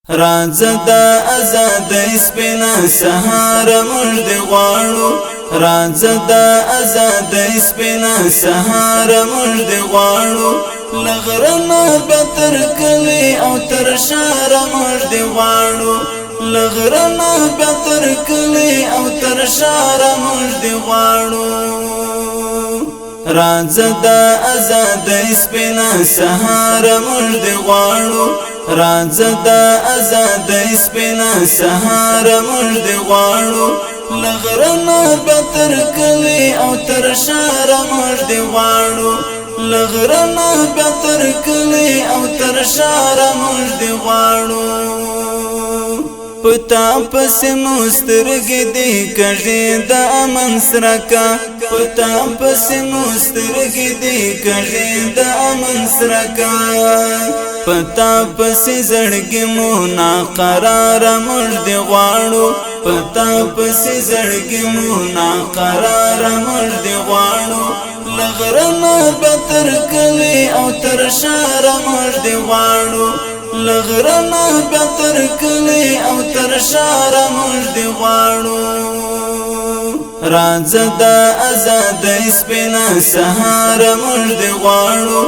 راځه د آزادۍ سپینا سهار موږ دې غواړو راځه د آزادۍ سپینا سهار موږ دې غواړو لغرنا به تر کلی او تر ښار موږ دې غواړو لغرنا به تر کلی او تر ښار موږ دې غواړو راځه د آزادۍ سپینا سهار موږ دې غواړو راځه د آزادۍ سپینا سهار موږ دې غواړو لغرنا به تر کلی او تر ښار موږ دې غواړو لغرنا به تر کلی او تر ښار موږ دې غواړو پتا پس مسترګې دې کړې د امن سرکا پتا پس مسترګې دې کړې د امن سرکا پتا پس زړګې مو نا قرار موږ دې غواړو پتا پس زړګې مو نا قرار موږ دې غواړو لغرنا به تر کلی او تر ښار موږ دې غواړو لغرنا به تر کلی او تر ښار موږ دې غواړو راځه د آزادۍ سپینا سهار موږ دې غواړو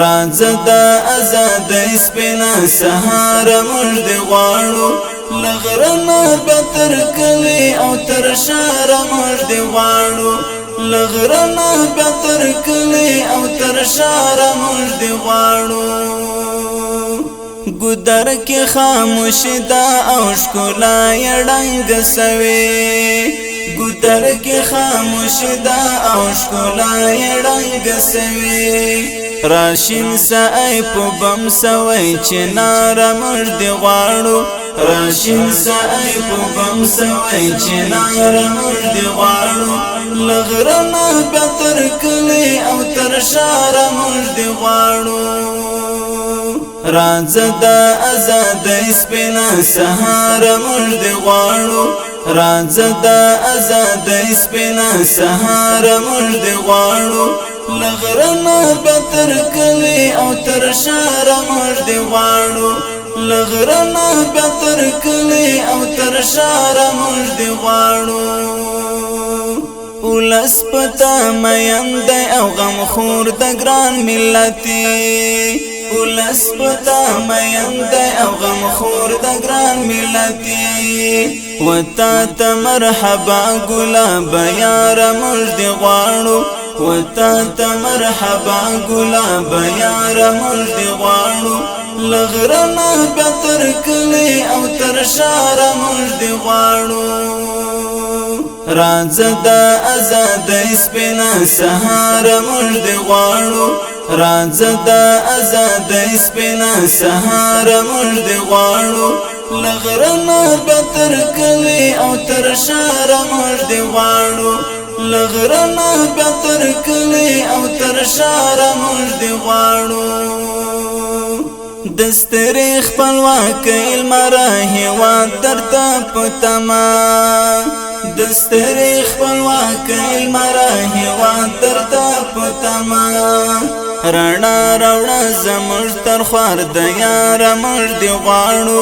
راځه د آزادۍ سپینا سهار موږ دې غواړو لغرنا به تر کلی او تر ښار موږ دې غواړو لغرنا به تر کلی او تر ښار موږ دې غواړو ګودر کې خاموش دا او ښکلا یې ړنګ سوې ګودر کې خاموش دا او ښکلا یې ړنګ سوې راشین سای په بم سوی چې نار موږ دې غواړو راشین سای په بم سوی چې نار موږ دې غواړو لغرنا به تر کلی او تر ښار موږ دې غواړو راځه د آزادۍ سپینا سهار موږ دې غواړو راځه د آزادۍ سپینا سهار موږ دې غواړو لغرنا به تر کلی او تر ښار موږ دې غواړو لغرنا به تر کلی او تر ښار موږ دې غواړو ولس پتا مین دی او غم خور د ګران ملتي ولس پتا مین دی او غم خور د ګران ملتي وتا ته مرحبا ګلاب یار موږ دې غواړو وتا ته مرحبا ګلاب یار موږ دې غواړو لغرنا به تر کلی او تر ښار موږ دې غواړو راځه د آزادۍ سپینا سهار موږ دې غواړو راځه د آزادۍ سپینا سهار موږ دې غواړو لغرنا به تر کلی او تر ښار موږ دې غواړو لغرنا به تر کلی او تر ښار موږ دې غواړو دستری خپلواکۍ لمره هېواد درته په تمه دستری خپلواکۍ لمره هېواد درته په تمه رڼا راوړه زموږ تر خوار د یاره موږ دې غواړو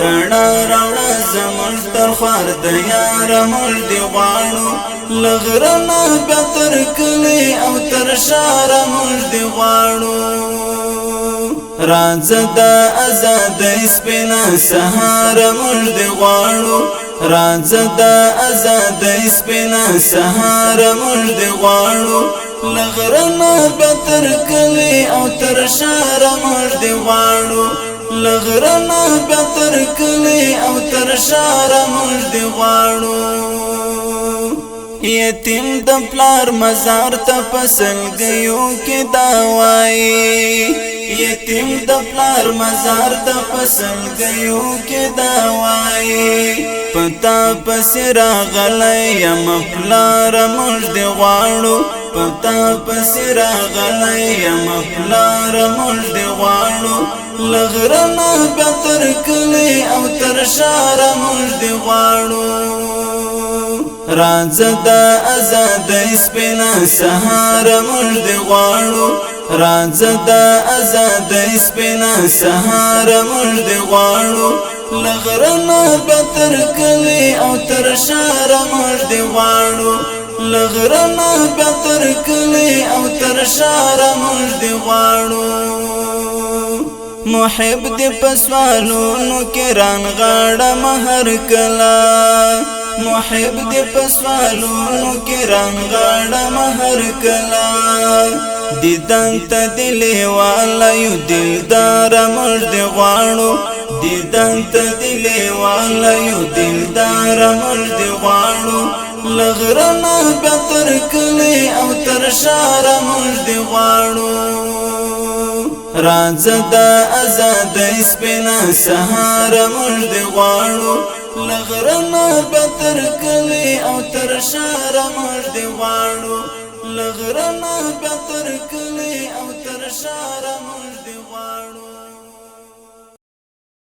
رڼا راوړه زموږ تر خوار د یاره موږ دې غواړو لغرنا به تر کلی او تر ښار موږ دې غواړو راځه د آزادۍ سپینا سهار موږ دې غواړو راځه د آزادۍ سپینا سهار موږ دې غواړو لغرنا به تر کلی او تر ښار موږ دې غواړو لغرنا به تر کلی او تر ښار موږ دې غواړو یتیم د پلار مزار ته پسلګیو کې دا وایي یتیم د پلار مزار ته پسلګیو کې دا وایي پتا پس راغلی یم پلار موږ دې غواړو پتا پس راغلی یم پلار موږ دې غواړو لغرنا به تر کلی او تر ښار موږ دې غواړو راځه د آزادۍ سپینا سهار موږ دې غواړو راځه د آزادۍ سپینا سهار موږ دې غواړو لغرنا بتر کلی او تر شار مړ دی غواړو لغرنا بتر کلی او تر شار مړ دی غواړو محب دی پسوالونو کران غاړه مہر کلا محب دی پسوالونو کران غاړه مہر کلا دیدن ته دلی والا یو دلدار مړ دی غواړو دیدن ته دلی والا یو دلدار مړ دی غواړو لغرنا بتر کلی او تر شار مړ دی غواړو رازدا آزاد سپینا سهار مړ دی غواړو لغرنا بتر کلی او تر شار مړ دی غواړو لغرنا بتر کلی او تر شار مړ